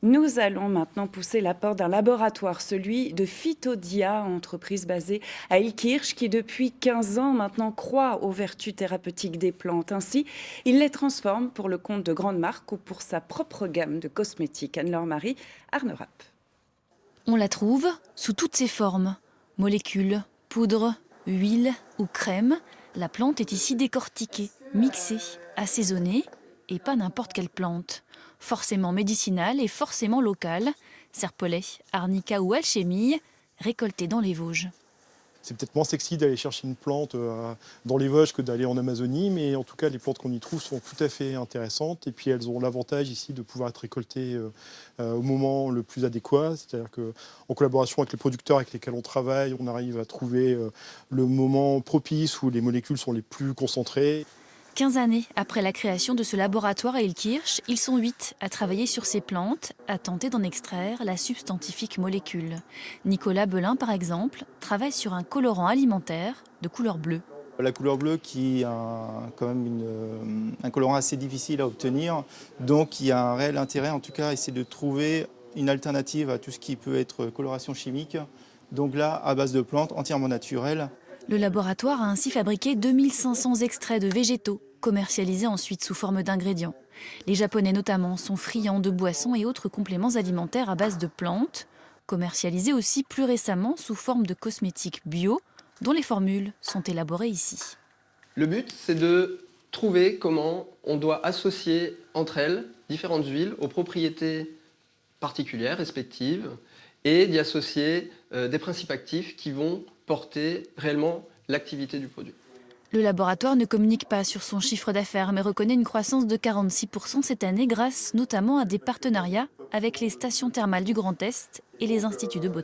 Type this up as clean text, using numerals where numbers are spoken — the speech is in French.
Nous allons maintenant pousser la porte d'un laboratoire, celui de Phytodia, entreprise basée à Ilkirch, qui depuis 15 ans maintenant croit aux vertus thérapeutiques des plantes. Ainsi, il les transforme pour le compte de grandes marques ou pour sa propre gamme de cosmétiques. Anne-Laure Marie, Arnerap. On la trouve sous toutes ses formes. Molécules, poudre, huile ou crème, la plante est ici décortiquée, mixée, assaisonnée, et pas n'importe quelle plante. Forcément médicinale et forcément locale, serpolet, arnica ou alchimie, récoltée dans les Vosges. C'est peut-être moins sexy d'aller chercher une plante dans les Vosges que d'aller en Amazonie, mais en tout cas, les plantes qu'on y trouve sont tout à fait intéressantes. Et puis, elles ont l'avantage ici de pouvoir être récoltées au moment le plus adéquat. C'est-à-dire qu'en collaboration avec les producteurs avec lesquels on travaille, on arrive à trouver le moment propice où les molécules sont les plus concentrées. 15 années après la création de ce laboratoire à Ilkirch, ils sont 8 à travailler sur ces plantes, à tenter d'en extraire la substantifique molécule. Nicolas Belin, par exemple, travaille sur un colorant alimentaire de couleur bleue. La couleur bleue qui est quand même un colorant assez difficile à obtenir, donc il y a un réel intérêt en tout cas à essayer de trouver une alternative à tout ce qui peut être coloration chimique, donc là à base de plantes entièrement naturelles. Le laboratoire a ainsi fabriqué 2500 extraits de végétaux, commercialisés ensuite sous forme d'ingrédients. Les Japonais notamment sont friands de boissons et autres compléments alimentaires à base de plantes, commercialisés aussi plus récemment sous forme de cosmétiques bio, dont les formules sont élaborées ici. Le but, c'est de trouver comment on doit associer entre elles différentes huiles aux propriétés particulières, respectives, et d'y associer des principes actifs qui vont porter réellement l'activité du produit. Le laboratoire ne communique pas sur son chiffre d'affaires, mais reconnaît une croissance de 46% cette année grâce notamment à des partenariats avec les stations thermales du Grand Est et les instituts de beauté.